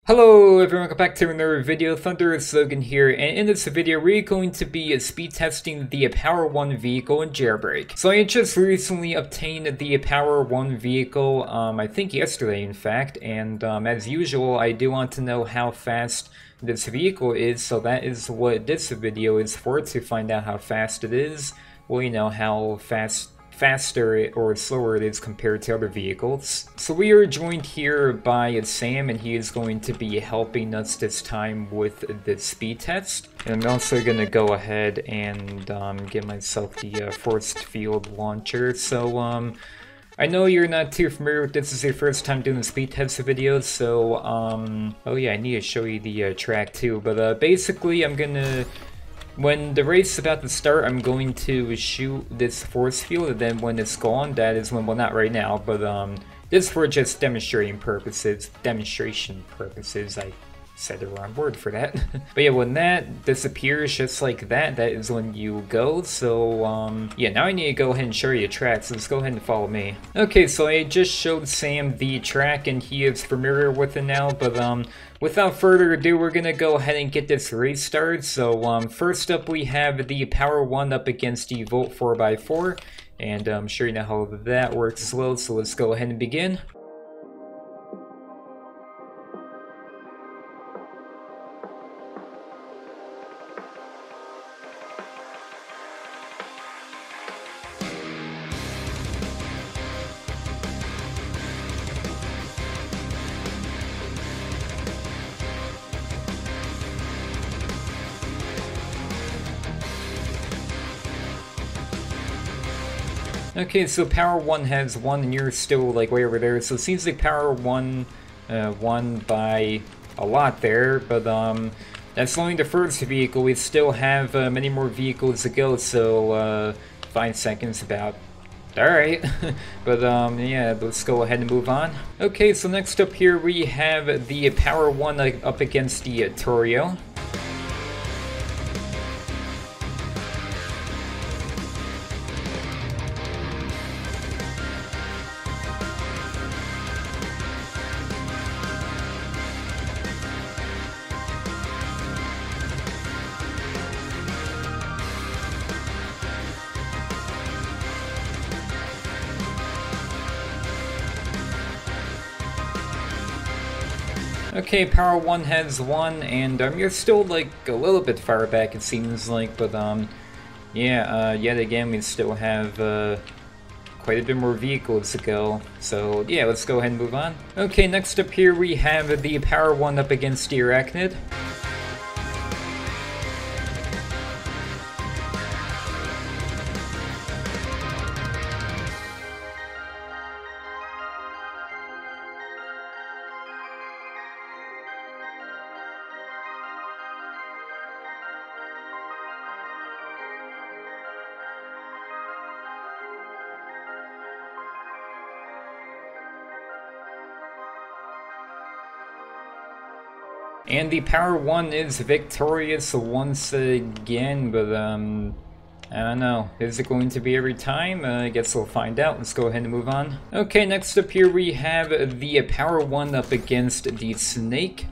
Hello everyone, welcome back to another video. Thunder is Logan here, and in this video we're going to be speed testing the Power1 vehicle in Jailbreak. So I just recently obtained the Power1 vehicle, I think yesterday in fact, and as usual I do want to know how fast this vehicle is, so that is what this video is for, to find out how fast it is. Well, you know, how faster or slower it is compared to other vehicles. So we are joined here by Sam, and he is going to be helping us this time with the speed test. And I'm also going to go ahead and get myself the force field launcher. So I know you're not too familiar with this. Is your first time doing the speed test videos, so oh yeah, I need to show you the track too. But basically I'm gonna, when the race is about to start, I'm going to shoot this force field, and then when it's gone, that is when, well, not right now, but this is for just demonstration purposes, I said the wrong word for that. But yeah, when that disappears just like that, that is when you go. So yeah, now I need to go ahead and show you the track, so let's go ahead and follow me. Okay, so I just showed Sam the track and he is familiar with it now, but without further ado, we're gonna go ahead and get this race started. So first up we have the Power1 up against the Volt 4x4, and I'm sure you know how that works as well, so let's go ahead and begin. Okay, so Power1 has won, and you're still like way over there. So it seems like Power1 won by a lot there, but that's only the first vehicle. We still have many more vehicles to go. So 5 seconds about. Alright, but yeah, let's go ahead and move on. Okay, so next up here we have the Power1 up against the Torio. Okay, Power1 has won, and you're still like a little bit far back, it seems like, but yeah, yet again we still have quite a bit more vehicles to go. So yeah, let's go ahead and move on. Okay, next up here we have the Power1 up against the Arachnid. And the Power1 is victorious once again, but I don't know. Is it going to be every time? I guess we'll find out. Let's go ahead and move on. Okay, next up here we have the Power1 up against the Snake.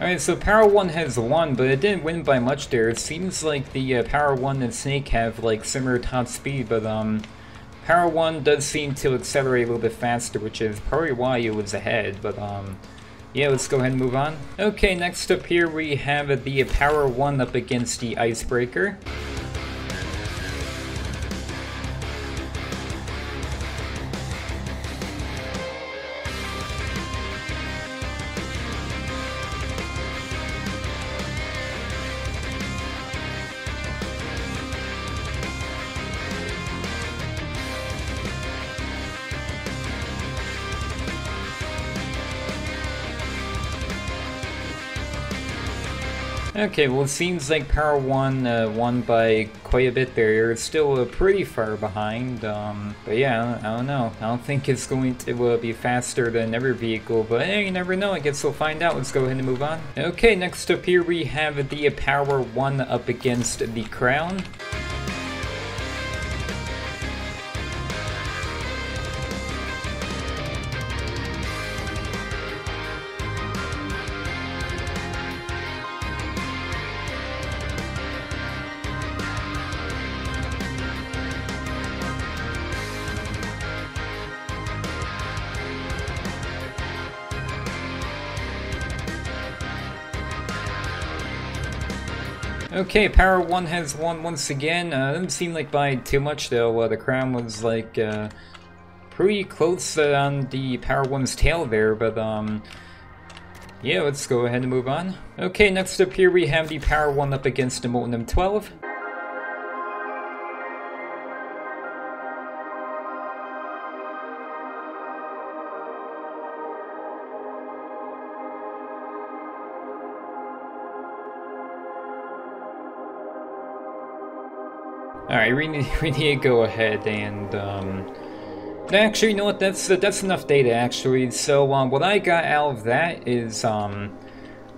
Alright, so Power1 has won, but it didn't win by much there. It seems like the Power1 and Snake have like similar top speed, but Power1 does seem to accelerate a little bit faster, which is probably why it was ahead, but yeah, let's go ahead and move on. Okay, next up here we have the Power1 up against the Icebreaker. Okay, well it seems like Power1 won by quite a bit there. You're still pretty far behind, but yeah, I don't know. I don't think it's going to be faster than every vehicle, but hey, you never know. I guess we'll find out. Let's go ahead and move on. Okay, next up here we have the Power1 up against the Crown. Okay, Power1 has won once again. Didn't seem like by too much though. The Crown was like pretty close on the Power1's tail there, but yeah, let's go ahead and move on. Okay, next up here we have the Power1 up against the Molten M12. Alright, we need to go ahead and, actually, you know what, that's enough data, actually. So, what I got out of that is, the,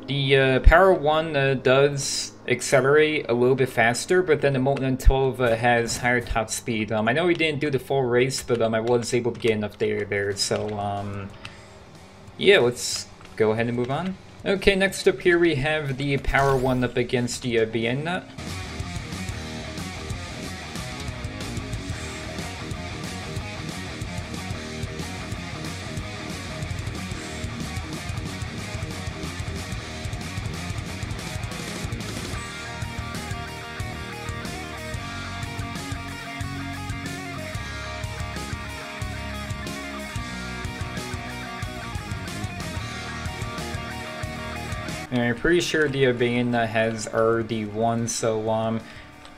Power1, does accelerate a little bit faster, but then the Molten M12 has higher top speed. I know we didn't do the full race, but, I was able to get enough data there, so, yeah, let's go ahead and move on. Okay, next up here we have the Power1 up against the, Vienna. I'm pretty sure the Vienna has RD1, so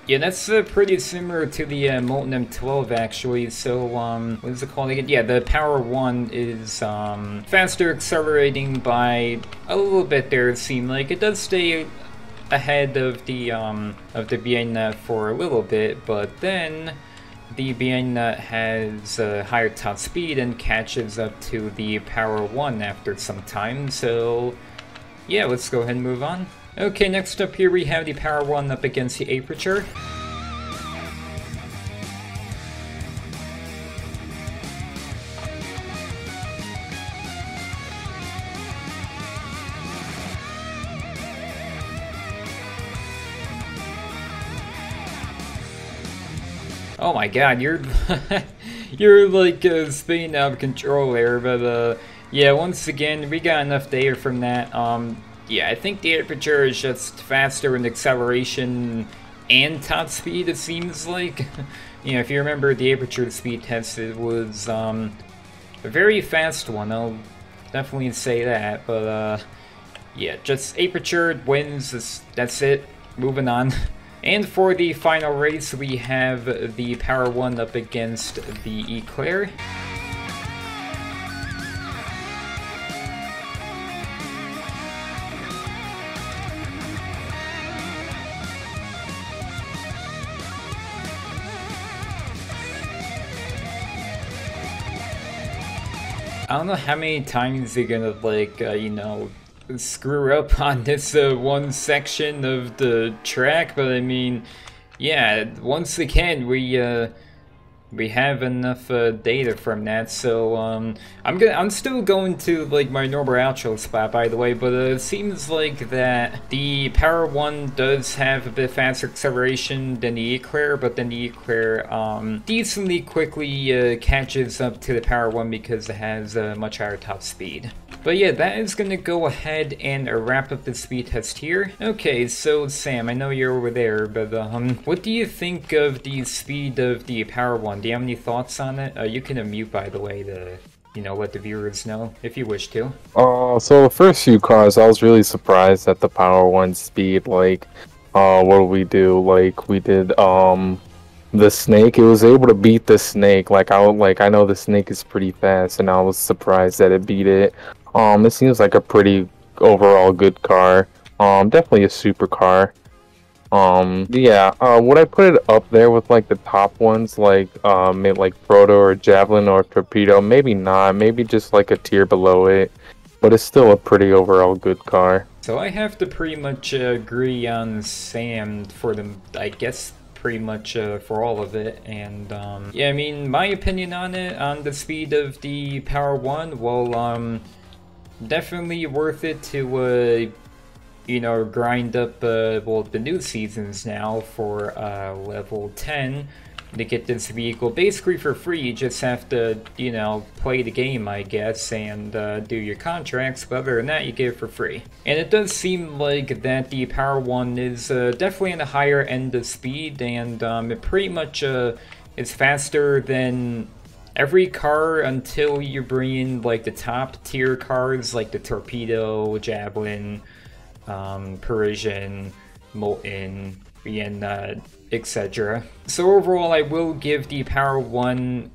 yeah, that's pretty similar to the Molten M12 actually. So what is it called again? Yeah, the Power1 is faster accelerating by a little bit there. It seemed like it does stay ahead of the Vienna for a little bit, but then the Vienna has higher top speed and catches up to the Power1 after some time. So yeah, let's go ahead and move on. Okay, next up here we have the Power1 up against the Aperture. Oh my god, you're you're like spinning out of control there, but yeah, once again, we got enough data from that. Yeah, I think the Aperture is just faster in acceleration and top speed, it seems like. You know, if you remember the Aperture speed test, it was a very fast one, I'll definitely say that. But yeah, just Aperture wins, that's it, moving on. And for the final race, we have the Power1 up against the Eclair. I don't know how many times they're gonna, like, you know, screw up on this one section of the track, but I mean, yeah, once again, we have enough data from that, so I'm still going to like my normal outro spot, by the way, but it seems like that the Power1 does have a bit faster acceleration than the Eclair, but then the Eclair decently quickly catches up to the Power1 because it has a much higher top speed. But yeah, that is going to go ahead and wrap up the speed test here. Okay, so Sam, I know you're over there, but what do you think of the speed of the Power1? Do you have any thoughts on it? You can unmute, by the way, to, you know, let the viewers know if you wish to. So the first few cars, I was really surprised at the Power1 speed. Like, what did we do? Like, we did the Snake. It was able to beat the Snake. Like, I know the Snake is pretty fast, and I was surprised that it beat it. It seems like a pretty overall good car. Definitely a supercar. Yeah, would I put it up there with like the top ones, like maybe like Proto or Javelin or Torpedo? Maybe not. Maybe just like a tier below it, but it's still a pretty overall good car. So I have to pretty much agree on Sam for them, I guess pretty much for all of it. And yeah, I mean, my opinion on it, on the speed of the Power 1, well, definitely worth it to you know, grind up well, the new seasons now for level 10 to get this vehicle basically for free. You just have to, you know, play the game, I guess, and do your contracts, but other than that, you get it for free. And it does seem like that the Power 1 is definitely on the higher end of speed, and it pretty much is faster than every car until you bring in like the top tier cars like the Torpedo, Javelin, Parisian, Molten, and etc. So overall, I will give the Power 1,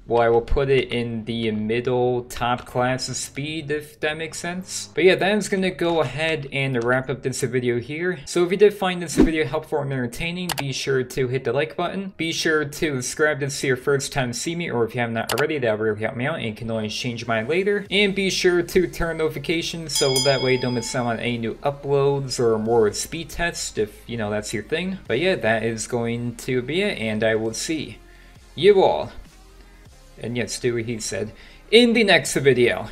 well, I will put it in the middle top class of speed, if that makes sense. But yeah, that is gonna go ahead and wrap up this video here. So if you did find this video helpful and entertaining, be sure to hit the like button. Be sure to subscribe if this is your first time to see me, or if you have not already, that will really help me out and can always change mine later. And be sure to turn notifications so that way you don't miss out on any new uploads or more speed tests if, you know, that's your thing. But yeah, that is going to be it, and I will see you all, and yes, do what he said, in the next video.